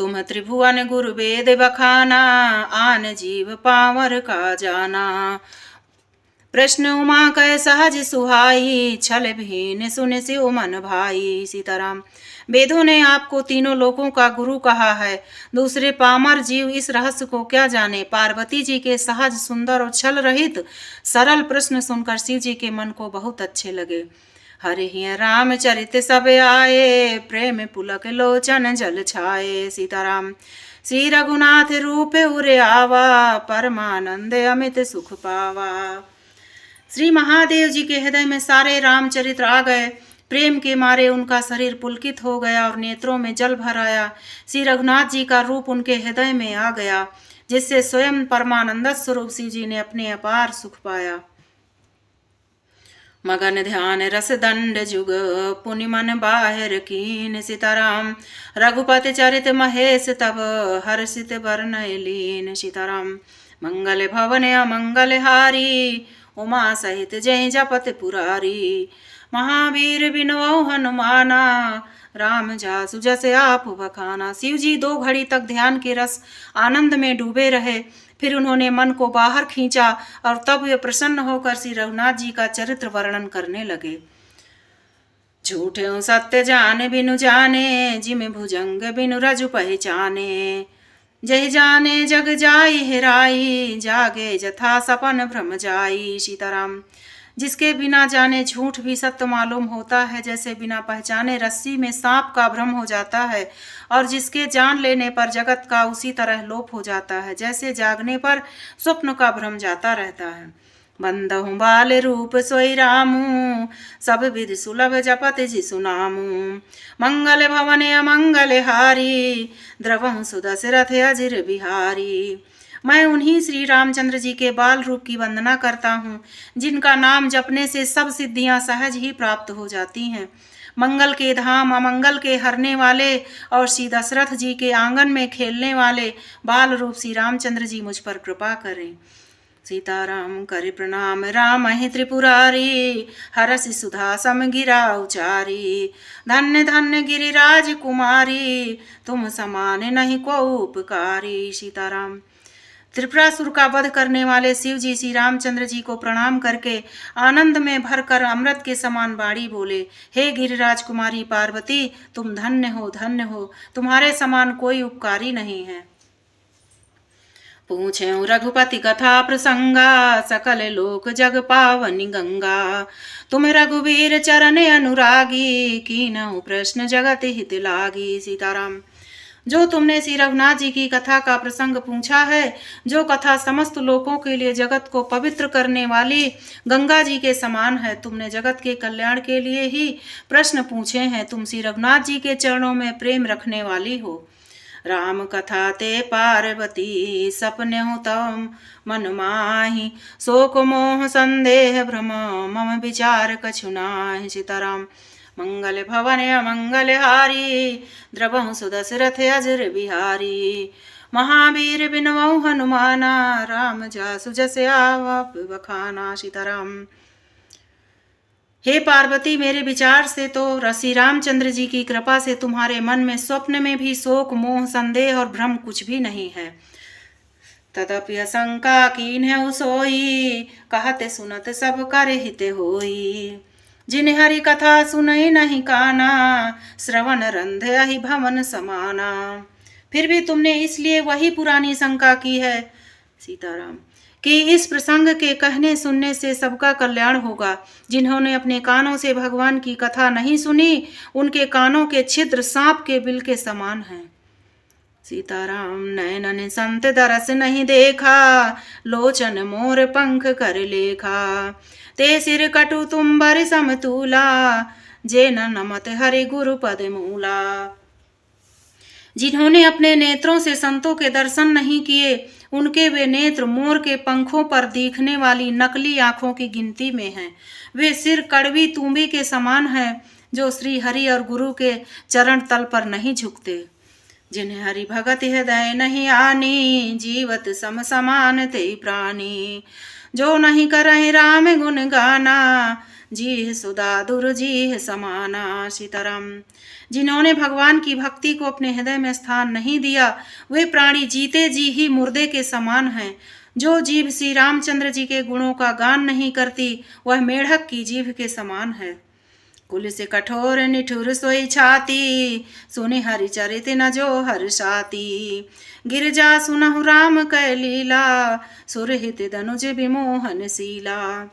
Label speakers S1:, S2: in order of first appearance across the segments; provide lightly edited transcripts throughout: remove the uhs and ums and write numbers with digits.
S1: तुम त्रिभुवन गुरु वेद बखाना, आन जीव पावर का जाना। प्रश्न उमा कह सहज सुहाई, छल भीन सुन शिव मन भाई। सीताराम। वेदों ने आपको तीनों लोकों का गुरु कहा है, दूसरे पामर जीव इस रहस्य को क्या जाने। पार्वती जी के सहज सुंदर और छल रहित सरल प्रश्न सुनकर शिव जी के मन को बहुत अच्छे लगे। हरि हिय रामचरित सब आए, प्रेम पुलक लोचन जल छाए। सीताराम। श्री रघुनाथ रूप उरे आवा, परमानंद अमित सुख पावा। श्री महादेव जी के हृदय में सारे रामचरित्र आ गए। प्रेम के मारे उनका शरीर पुलकित हो गया और नेत्रों में जल भर आया। श्री रघुनाथ जी का रूप उनके हृदय में आ गया, जिससे स्वयं परमानंद स्वरूप शिव जी ने अपने अपार सुख पाया। मगन ध्यान रस दंड जुग, पुनि मन बाहिर कीन। सीताराम। रघुपति चरित महेश तब, हर्षित बरनय लीन। सीताराम। मंगल भवन अमंगल हारी, उमा सहित जय जपत पुरारी। महावीर बिनवौ हनुमाना, राम जासु जसे आप बखाना। शिव जी 2 घड़ी तक ध्यान के रस आनंद में डूबे रहे। फिर उन्होंने मन को बाहर खींचा और तब वे प्रसन्न होकर श्री रघुनाथ जी का चरित्र वर्णन करने लगे। झूठे सत्य जाने बिनु जाने, जिम भुजंग बिनु रजु पहचाने। जय जाने जग जाई हेराई, जागे जथा सपन भ्रम जाई। सीताराम। जिसके बिना जाने झूठ भी सत्य मालूम होता है, जैसे बिना पहचाने रस्सी में सांप का भ्रम हो जाता है, और जिसके जान लेने पर जगत का उसी तरह लोप हो जाता है, जैसे जागने पर स्वप्न का भ्रम जाता रहता है। बंदहु बाल रूप सोई रामू, सब विधि सुलभ जपत जिसु नामू। मंगल भवन अमंगल हारी, द्रवहु सुदशरथ अजिर बिहारी। मैं उन्हीं श्री रामचंद्र जी के बाल रूप की वंदना करता हूँ, जिनका नाम जपने से सब सिद्धियां सहज ही प्राप्त हो जाती हैं। मंगल के धाम, अमंगल के हरने वाले और श्री दशरथ जी के आंगन में खेलने वाले बाल रूप श्री रामचंद्र जी मुझ पर कृपा करें। सीताराम करि प्रणाम रामहि त्रिपुरारी, हरसि सुधा सम गिरा उचारी। धन्य धन्य गिरिराज कुमारी, तुम समान नहीं को उपकारी। सीताराम। त्रिपुरासुर का वध करने वाले शिव जी श्री रामचंद्र जी को प्रणाम करके आनंद में भरकर अमृत के समान बाणी बोले, हे गिरिराज कुमारी पार्वती, तुम धन्य हो, तुम्हारे समान कोई उपकारी नहीं है। पूछे रघुपति कथा प्रसंगा, सकल लोक जग पावनी गंगा। तुम रघुवीर चरण अनुरागी, कीनहु प्रश्न जगत हित लागी। सीताराम। जो तुमने श्री रघुनाथ जी की कथा का प्रसंग पूछा है, जो कथा समस्त लोकों के लिए जगत को पवित्र करने वाली गंगा जी के समान है, तुमने जगत के कल्याण के लिए ही प्रश्न पूछे हैं। तुम श्री रघुनाथ जी के चरणों में प्रेम रखने वाली हो। राम कथा ते पार्वती, सपने हो तम मन माही। शोक मोह संदेह भ्रम, मम विचार कछु नाहि। सीताराम। मंगल भवन अमंगल हारी, द्रवहु सुदशरथ अजिर बिहारी। महावीर बिनवौ हनुमाना, राम जासु जसे आप बखाना। सीताराम। हे पार्वती, मेरे विचार से तो श्री रामचंद्र जी की कृपा से तुम्हारे मन में स्वप्न में भी शोक मोह संदेह और भ्रम कुछ भी नहीं है। तदपि शंका कीन्हु सोई, कहते सुनत सब कर हित होई। जिन हरि कथा सुनई नहीं काना, श्रवण रंध्र अहि भवन समाना। फिर भी तुमने इसलिए वही पुरानी शंका की है सीताराम, कि इस प्रसंग के कहने सुनने से सबका कल्याण होगा। जिन्होंने अपने कानों से भगवान की कथा नहीं सुनी, उनके कानों के छिद्र सांप के बिल के समान हैं। सीताराम। नैनन संत दरस नहीं देखा, लोचन मोर पंख कर लेखा। ते सिर कटु तुम्बर समतूला, जे न नमत हरि गुरु पद मूला। जिन्होंने अपने नेत्रों से संतों के दर्शन नहीं किए, उनके वे नेत्र मोर के पंखों पर दिखने वाली नकली आंखों की गिनती में हैं। वे सिर कड़वी तुम्बी के समान हैं, जो श्री हरि और गुरु के चरण तल पर नहीं झुकते। जिन्हें हरि भगत हृदय नहीं आनी, जीवत सम समान ते प्राणी। जो नहीं करहि राम गुण गाना, जी सुधा दुर जी समाना। सीताराम। जिन्होंने भगवान की भक्ति को अपने हृदय में स्थान नहीं दिया, वे प्राणी जीते जी ही मुर्दे के समान हैं। जो जीभ श्री रामचंद्र जी के गुणों का गान नहीं करती, वह मेढक की जीभ के समान है। कुल से कठोर निठुर सोई छाती, सुनि हरि चरित न जो हर्षाती। गिरजा सुनहु राम कै लीला, सुरहित धनुज विमोहन शीला।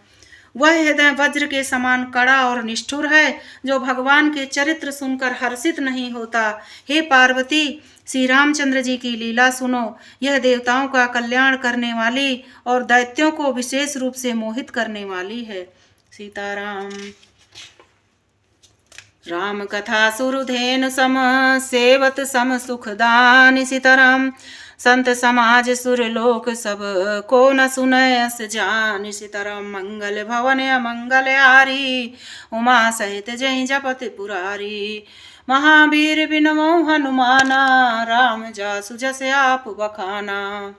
S1: वह हृदय वज्र के समान कड़ा और निष्ठुर है, जो भगवान के चरित्र सुनकर हर्षित नहीं होता। हे पार्वती, श्री रामचंद्र जी की लीला सुनो। यह देवताओं का कल्याण करने वाली और दैत्यों को विशेष रूप से मोहित करने वाली है। सीताराम। राम कथा सुरधेनु सम, सेवत सम सुखदान। सीताराम। संत समाज सुर लोक सब, को न सुनय अस जान। सीताराम। मंगल भवन अमंगल हारी, उमा सहित जय जपत पुरारी। महावीर बिनमो हनुमाना, राम जासु जस आप बखाना।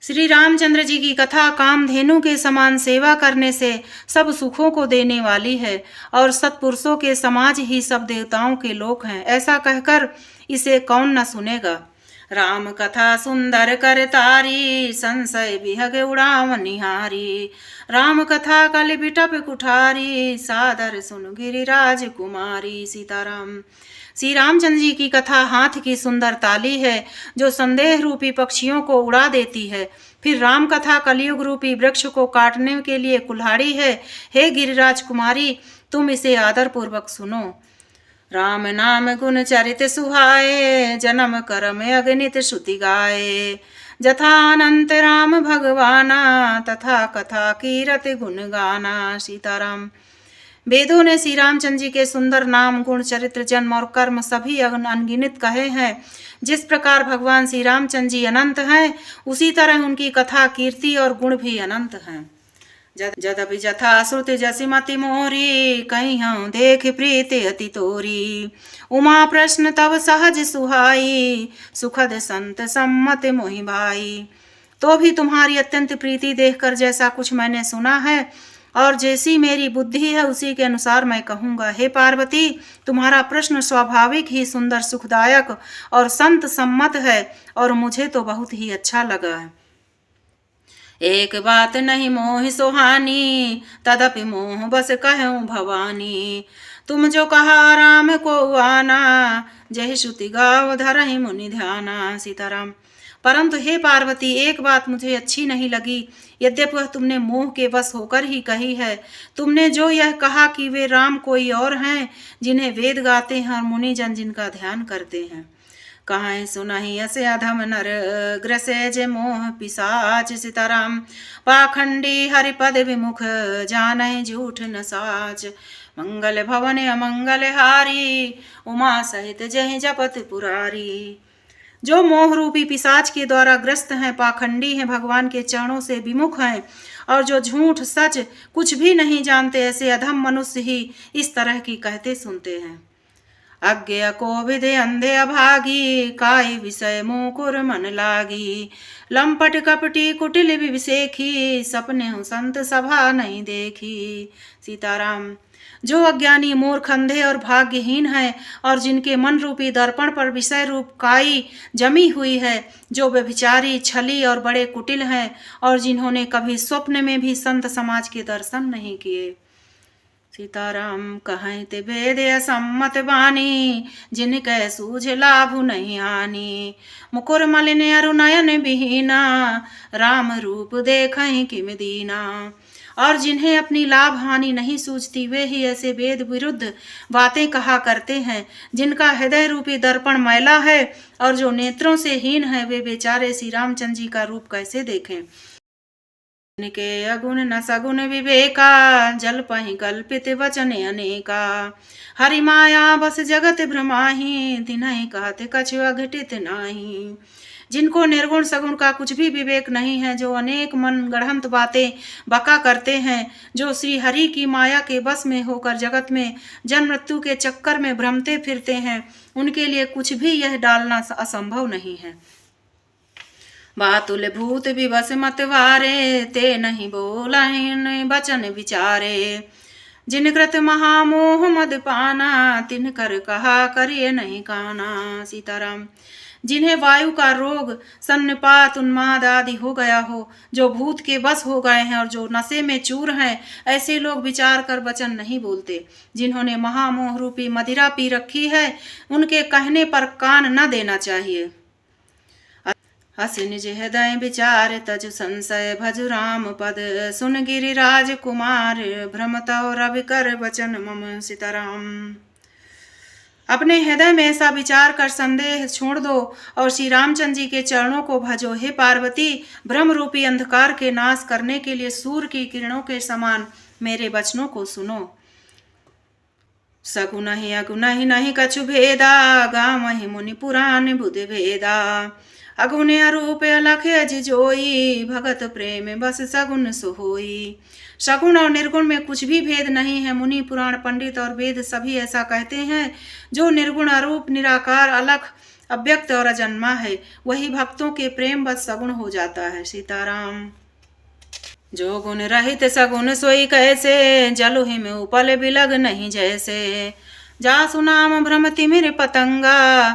S1: श्री रामचंद्र जी की कथा कामधेनु के समान सेवा करने से सब सुखों को देने वाली है, और सत्पुरुषों के समाज ही सब देवताओं के लोक हैं। ऐसा कहकर इसे कौन न सुनेगा। राम कथा सुंदर कर तारी, संशय विहग उड़ाव निहारी। राम कथा कल बिटप कुठारी, सादर सुन गिरिराज कुमारी। सीताराम। श्री रामचंद्र जी की कथा हाथ की सुंदर ताली है, जो संदेह रूपी पक्षियों को उड़ा देती है। फिर राम कथा कलयुग रूपी वृक्ष को काटने के लिए कुल्हाड़ी है। हे गिरिराज कुमारी, तुम इसे आदर पूर्वक सुनो। राम नाम गुण चरित सुहाए, जन्म कर्म अगणित श्रुति गाए। जथा अनंत राम भगवाना, तथा कथा कीरत गुण गाना। सीताराम। वेदों ने श्री रामचंद्र जी के सुंदर नाम, गुण, चरित्र, जन्म और कर्म सभी अनगिनत कहे हैं। जिस प्रकार भगवान श्री रामचंद्र जी अनंत हैं, उसी तरह उनकी कथा, कीर्ति और गुण भी अनंत हैं। जदपि जथा श्रुति जसिमति मोरी, कहीं हम देख प्रीति अति तोरी। उमा प्रश्न तब सहज सुहाई, सुखद संत सम्मत मोहि भाई। तो भी तुम्हारी अत्यंत प्रीति देखकर जैसा कुछ मैंने सुना है और जैसी मेरी बुद्धि है, उसी के अनुसार मैं कहूँगा। हे पार्वती, तुम्हारा प्रश्न स्वाभाविक ही सुंदर, सुखदायक और संत सम्मत है, और मुझे तो बहुत ही अच्छा लगा है। एक बात नहीं मोह सुहानी, तदपि मोह बस कहूँ भवानी। तुम जो कहा राम को आना, जय श्रुति गाव धरहि मुनि ध्याना। सीताराम। परंतु हे पार्वती, एक बात मुझे अच्छी नहीं लगी, यद्यपि वह तुमने मोह के वश होकर ही कही है। तुमने जो यह कहा कि वे राम कोई और हैं, जिन्हें वेद गाते हैं और मुनि जन जिनका ध्यान करते हैं। कहाँ सुनहि असे अधम नर, ग्रसे जे मोह पिसाच। सीताराम। पाखंडी हरिपद विमुख, जानहि झूठ न साच। मंगल भवन अमंगल हारी, उमा सहित जय जपत पुरारी। जो मोह रूपी पिशाच के द्वारा ग्रस्त हैं, पाखंडी हैं, भगवान के चरणों से विमुख हैं, और जो झूठ सच कुछ भी नहीं जानते, ऐसे अधम मनुष्य ही इस तरह की कहते सुनते हैं। अज्ञ कोविद अंधे अभागी, काय विषय मुकुर मन लागी। लंपट कपटी कुटिल विषेखी, सपने हूँ संत सभा नहीं देखी। सीताराम। जो अज्ञानी, मूर्ख, अंधे और भाग्यहीन है, और जिनके मन रूपी दर्पण पर विषय रूप काई जमी हुई है, जो व्यभिचारी, छली और बड़े कुटिल हैं, और जिन्होंने कभी स्वप्न में भी संत समाज के दर्शन नहीं किए। सीताराम। कहें ते वेद असम्मत वाणी, जिनके सूझ लाभ नहीं हानि। मुकुर मलिन अरु नयन विहीना, राम रूप देखें किम दीना। और जिन्हें अपनी लाभ हानि नहीं सूझती, वे ही ऐसे वेद विरुद्ध बातें कहा करते हैं, जिनका हृदय रूपी दर्पण मैला है, और जो नेत्रों से हीन है, वे बेचारे श्री रामचंद्र जी का रूप कैसे देखें। के अगुण न सगुण विवेका, जल पहि कल्पित वचन अनेका। हरि माया बस जगत भ्रमाही, तिन्हि कहते कछु अघटित नाही। जिनको निर्गुण सगुण का कुछ भी विवेक नहीं है, जो अनेक मन गढ़ंत बातें बका करते हैं, जो श्री हरि की माया के बस में होकर जगत में जन्म मृत्यु के चक्कर में भ्रमते फिरते हैं, उनके लिए कुछ भी यह डालना असंभव नहीं है। बातुल भूत विवश मतवारे, ते नहीं बोला बचन विचारे। जिन कृत महामोह मद पाना, तिन कर कहा करिए नहीं काना। सीताराम। जिन्हें वायु का रोग, सन्निपात, उन्माद आदि हो गया हो, जो भूत के बस हो गए हैं और जो नशे में चूर हैं, ऐसे लोग विचार कर वचन नहीं बोलते। जिन्होंने महामोह रूपी मदिरा पी रखी है, उनके कहने पर कान न देना चाहिए। हस निज हृदय विचार तज संशय, भजु राम पद सुन गिरिराज कुमार, भ्रमतौ रवि कर वचन मम। सीताराम। अपने हृदय में ऐसा विचार कर संदेह छोड़ दो और श्री रामचंद्र जी के चरणों को भजो। हे पार्वती, भ्रम रूपी अंधकार के नाश करने के लिए सूर्य की किरणों के समान मेरे वचनों को सुनो। सगुन ही अगुन ही नहीं कछु भेदा, गाम ही मुनि पुराण बुध भेदा। अगुन अरूप अलख अज जोई, भगत प्रेम बस सगुन सोई। सगुण और निर्गुण में कुछ भी भेद नहीं है। मुनि, पुराण, पंडित और वेद सभी ऐसा कहते हैं। जो निर्गुण, अरूप, निराकार, अलख, अव्यक्त और अजन्मा है, वही भक्तों के प्रेम बस सगुण हो जाता है। सीताराम। जो गुण रहित सगुण सोई कैसे, जलु हिम उपल बिलग नहीं जैसे। जा सुनाम भ्रम तिमिर पतंगा,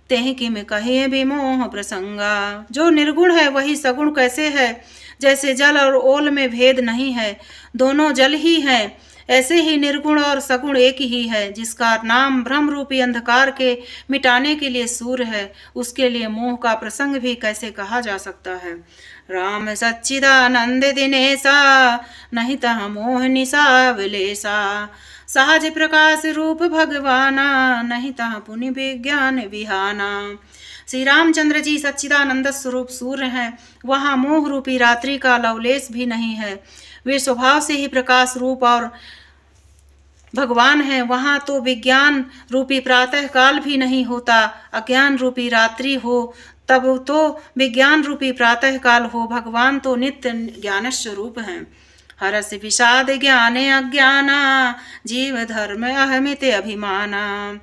S1: तेहि किम कहे विमोह प्रसंगा। जो निर्गुण है वही सगुण कैसे है, जैसे जल और ओल में भेद नहीं है, दोनों जल ही हैं। ऐसे ही निर्गुण और सगुण एक ही है। जिसका नाम भ्रम रूपी अंधकार के मिटाने के लिए सूर्य है, उसके लिए मोह का प्रसंग भी कैसे कहा जा सकता है। राम सच्चिदानंद दिनेशा, नहीं तह मोह निशा विलेसा। सहज प्रकाश रूप भगवाना, नहीं तह पुनि विज्ञान विहाना। श्री रामचंद्र जी सच्चिदानंद स्वरूप सूर्य हैं, वहाँ मोह रूपी रात्रि का लवलेश भी नहीं है। वे स्वभाव से ही प्रकाश रूप और भगवान हैं, वहाँ तो विज्ञान रूपी प्रातः काल भी नहीं होता। अज्ञान रूपी रात्रि हो तब तो विज्ञान रूपी प्रातः काल हो। भगवान तो नित्य ज्ञान स्वरूप हैं। हरस विषाद ज्ञाने अज्ञाना, जीव धर्म अहमित अभिमाना।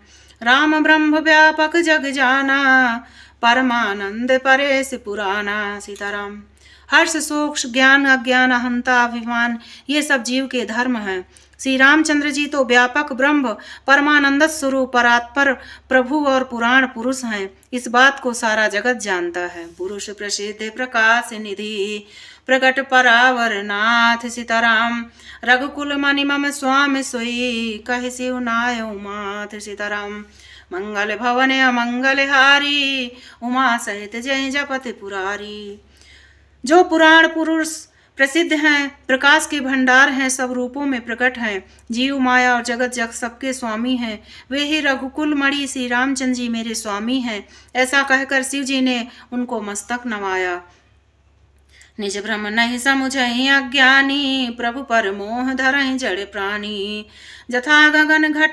S1: राम ब्रह्म व्यापक जग जाना, परमानंद परेश पुराना। सीताराम। हर्ष, शोक, ज्ञान, अज्ञान, अहंता, अभिमान, ये सब जीव के धर्म हैं। श्री रामचंद्र जी तो व्यापक ब्रह्म, परमानंद स्वरूप, परात्पर प्रभु और पुराण पुरुष हैं। इस बात को सारा जगत जानता है। पुरुष प्रसिद्ध प्रकाश निधि, प्रकट परावर नाथ। सीताराम। रघुकुल मणि मम स्वामी सोई, कहि शिव नाय माथ। सीताराम। मंगल भवन अमंगल हारी, उमा सहित जय जपति पुरारी। जो पुराण पुरुष प्रसिद्ध हैं, प्रकाश के भंडार हैं, सब रूपों में प्रकट हैं, जीव, माया और जगत जग सबके स्वामी हैं, वे ही रघुकुल मणि श्री रामचंद्र जी मेरे स्वामी हैं। ऐसा कहकर शिव जी ने उनको मस्तक नवाया। निज भ्रम नहीं समुझहि अज्ञानी, प्रभु पर मोह धरहि जड़ प्राणी। जथा गगन घट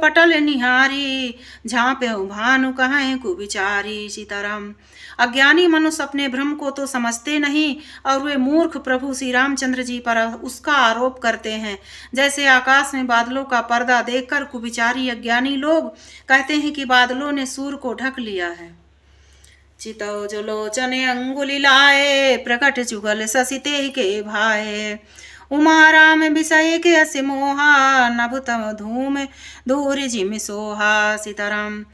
S1: पटल निहारी, झाँप्यउ भानु कहीं कुविचारी। सीताराम। अज्ञानी मनुष्य अपने भ्रम को तो समझते नहीं और वे मूर्ख प्रभु श्री रामचंद्र जी पर उसका आरोप करते हैं। जैसे आकाश में बादलों का पर्दा देखकर कुविचारी अज्ञानी लोग कहते हैं कि बादलों ने सूर्य को ढक लिया है। चितौ जो लोचने अंगुली लाए, प्रकट जुगल ससिते के भाए। उमा राम विषय के अस मोहा, नभ तम धूम दूर जिम सोहा। सीताराम।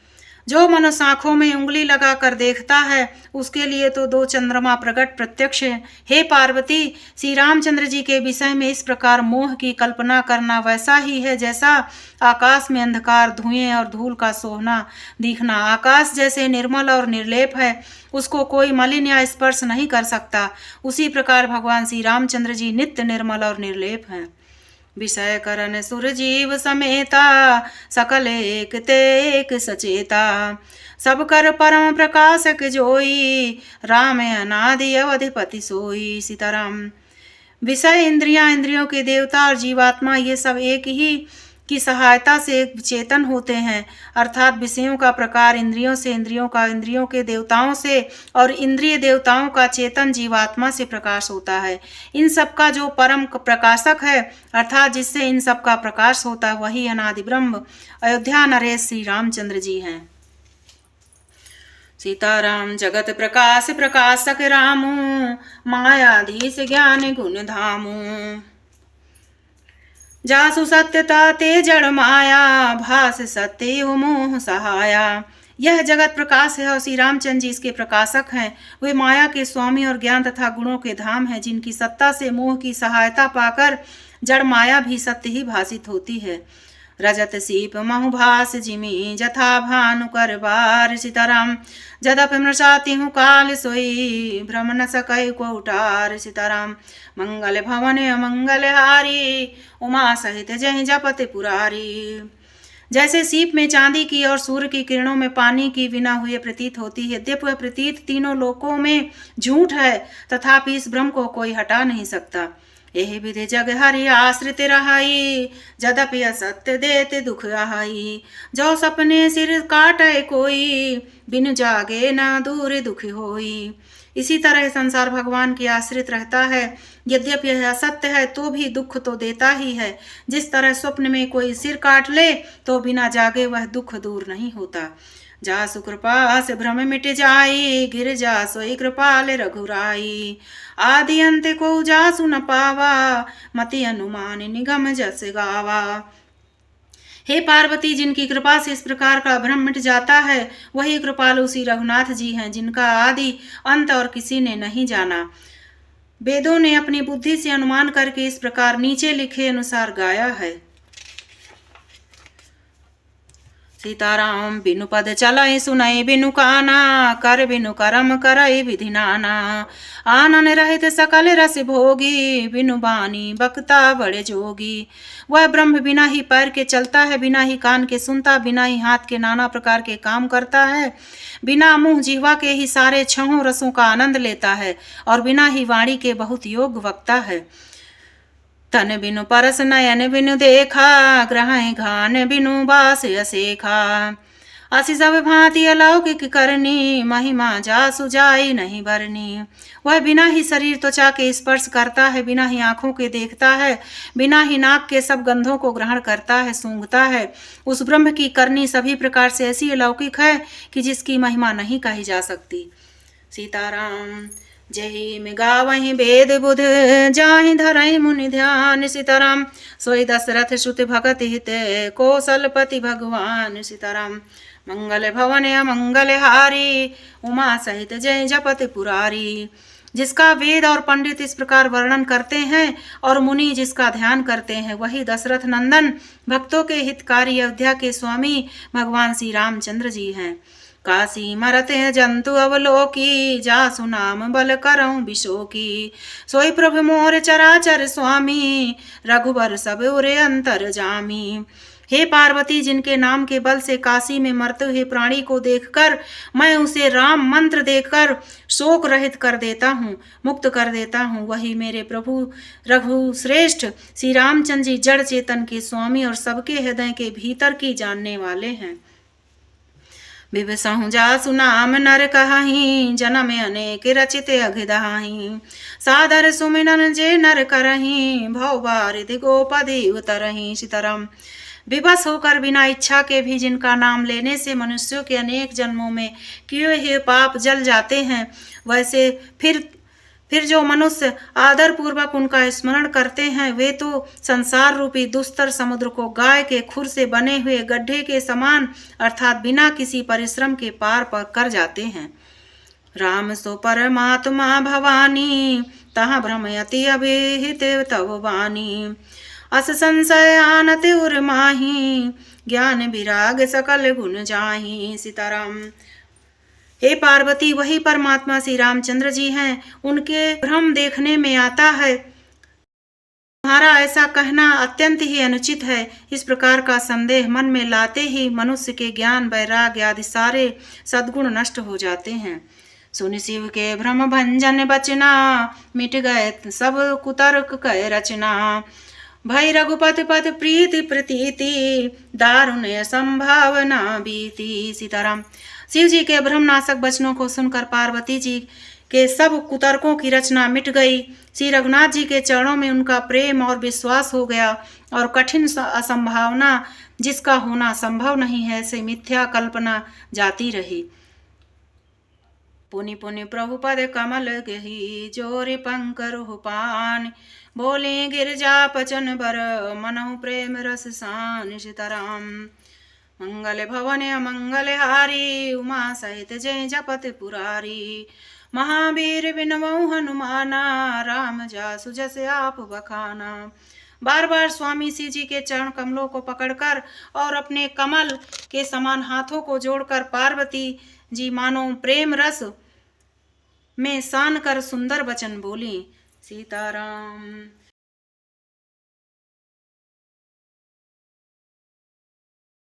S1: जो मनुष्य आँखों में उंगली लगाकर देखता है, उसके लिए तो दो चंद्रमा प्रकट प्रत्यक्ष है। हे पार्वती, श्री रामचंद्र जी के विषय में इस प्रकार मोह की कल्पना करना वैसा ही है जैसा आकाश में अंधकार, धुएं और धूल का सोहना दिखना। आकाश जैसे निर्मल और निर्लेप है, उसको कोई मलिन या स्पर्श नहीं कर सकता, उसी प्रकार भगवान श्री रामचंद्र जी नित्य निर्मल और निर्लेप हैं। विषय करन सुरजीव समेता, सकल एक ते एक सचेता। सब कर परम प्रकाशक जोई, राम अनादि अवधिपति सोई। सीताराम। विषय, इंद्रियां, इंद्रियों के देवता और जीवात्मा, ये सब एक ही की सहायता से चेतन होते हैं, अर्थात विषयों का प्रकार इंद्रियों से, इंद्रियों का इंद्रियों के देवताओं से और इंद्रिय देवताओं का चेतन जीवात्मा से प्रकाश होता है। इन सब का जो परम प्रकाशक है अर्थात जिससे इन सब का प्रकाश होता है वही अनादि ब्रह्म अयोध्या नरेश श्री रामचंद्र जी हैं। सीताराम जगत प्रकाश प्रकाशक रामू, मायाधीश ज्ञान गुण धामू। जासु सत्यता ते जड़ माया, भास सत्य मोह सहाया। यह जगत प्रकाश है और श्री रामचंद्र जी इसके प्रकाशक हैं। वे माया के स्वामी और ज्ञान तथा गुणों के धाम हैं, जिनकी सत्ता से मोह की सहायता पाकर जड़ माया भी सत्य ही भासित होती है। रजत सीप महुभास जिमी, जथा भानु कर बार। सीताराम जदप मृषाति हूँ काल सोई, भ्रम न सकै को उठार। सीताराम मंगल भवन अमंगल हारी, उमा सहित जय जपत पुरारी। जैसे सीप में चांदी की और सूर्य की किरणों में पानी की बिना हुए प्रतीत होती है, यद्यपि वह प्रतीत तीनों लोकों में झूठ है, तथापि इस भ्रम को कोई हटा नहीं सकता। यही विधि जग हरि आश्रित रहाई, जदपि असत्य देते दुख आहाई। जो सपने सिर काटे कोई, बिन जागे न दूर दुख होई। इसी तरह संसार भगवान की आश्रित रहता है, यद्यपि यह असत्य है तो भी दुख तो देता ही है। जिस तरह स्वप्न में कोई सिर काट ले तो बिना जागे वह दुख दूर नहीं होता। जासु कृपा से भ्रम मिट जाई, गिर जा सोई कृपाल रघुराई। आदि अंत को जासु न पावा, मति अनुमान निगम जस गावा। हे पार्वती, जिनकी कृपा से इस प्रकार का भ्रम मिट जाता है वही कृपालु श्री रघुनाथ जी हैं, जिनका आदि अंत और किसी ने नहीं जाना। वेदों ने अपनी बुद्धि से अनुमान करके इस प्रकार नीचे लिखे अनुसार गाया है। सीताराम बिनु पद चलई सुनई बिनु काना, कर बिनु करम करई विधि नाना। आनन रहित सकल रस भोगी, बिनु बानी बक्ता बड़े जोगी। वह ब्रह्म बिना ही पैर के चलता है, बिना ही कान के सुनता, बिना ही हाथ के नाना प्रकार के काम करता है, बिना मुंह जिह्वा के ही सारे छहों रसों का आनंद लेता है और बिना ही वाणी के बहुत योग वक्ता है। तन बिनु परस नयन बिनु देखा, ग्रहण घान बिनु बास असेखा। असी सब भांति अलौकिक करनी, महिमा जासु जाई नहीं भरनी। वह बिना ही शरीर त्वचा के स्पर्श करता है, बिना ही आंखों के देखता है, बिना ही नाक के सब गंधों को ग्रहण करता है, सूंघता है। उस ब्रह्म की करनी सभी प्रकार से ऐसी अलौकिक है कि जिसकी महिमा नहीं कही जा सकती। सीताराम जही में गावहीं वेद बुध, जाहि धरहि मुनि ध्यान। सीताराम सोई दशरथ श्रुति भगत हित, कौशलपति भगवान। सीताराम मंगल भवन अमंगल हारी, उमा सहित जय जपत पुरारी। जिसका वेद और पंडित इस प्रकार वर्णन करते हैं और मुनि जिसका ध्यान करते हैं वही दशरथ नंदन भक्तों के हितकारी अयोध्या के स्वामी भगवान श्री रामचंद्र जी हैं। काशी मरते हैं जंतु अवलोकी, जासु नाम बल करऊं बिशोकी। सोई प्रभु मोर चराचर स्वामी, रघुबर सब उरे अंतर जामी। हे पार्वती, जिनके नाम के बल से काशी में मरते हुए प्राणी को देखकर मैं उसे राम मंत्र देकर शोक रहित कर देता हूँ, मुक्त कर देता हूँ, वही मेरे प्रभु रघु श्रेष्ठ श्री रामचंद्र जी जड़ चेतन के स्वामी और सबके हृदय के भीतर की जानने वाले हैं। विवसहु जासु नाम नर कहहीं, जन्म अनेक रचित अघिदाहीं। सादर सुमिरन जे नर करहीं, भव बारिधि गोपदी उतरहीं। सीताराम विवश होकर बिना इच्छा के भी जिनका नाम लेने से मनुष्यों के अनेक जन्मों में किए हुए पाप जल जाते हैं, वैसे फिर जो मनुष्य आदर पूर्वक उनका स्मरण करते हैं वे तो संसार रूपी दुस्तर समुद्र को गाय के खुर से बने हुए गड्ढे के समान अर्थात बिना किसी परिश्रम के पार कर जाते हैं। राम सो परमात्मा भवानी, तहाँ भ्रमयति अभिहित तव वाणी। अस संशय आनत उर माही, ज्ञान विराग सकल गुण जाही। सीताराम हे पार्वती, वही परमात्मा श्री रामचंद्र जी हैं, उनके भ्रम देखने में आता है। तुम्हारा ऐसा कहना अत्यंत ही अनुचित है। इस प्रकार का संदेह मन में लाते ही मनुष्य के ज्ञान वैराग्य आदि सारे सद्गुण नष्ट हो जाते हैं। सुन शिव के भ्रम भंजन बचना, मिट गए सब कुतर्क कै रचना। भई रघुपति पति प्रीति प्रतीति दारुण संभावना बीती। सीताराम। शिव जी के ब्रह्मनाशक वचनों को सुनकर पार्वती जी के सब कुतर्कों की रचना मिट गई। श्री रघुनाथ जी के चरणों में उनका प्रेम और विश्वास हो गया और कठिन असंभावना जिसका होना संभव नहीं है से मिथ्या कल्पना जाती रही। पुनि पुनि प्रभु पद कमल गही जोरि पंकरु पान बोले गिरजा पचन बर मनहु प्रेम रस सान। सीताराम। मंगल भवन अमंगल हारी उमा सहित जय जपत पुरारी महावीर बिनमऊ हनुमाना राम जासु जस आप बखाना। बार बार स्वामी श्री जी के चरण कमलों को पकड़कर और अपने कमल के समान हाथों को जोड़कर पार्वती जी मानो प्रेम रस में सान कर सुंदर वचन बोली। सीताराम।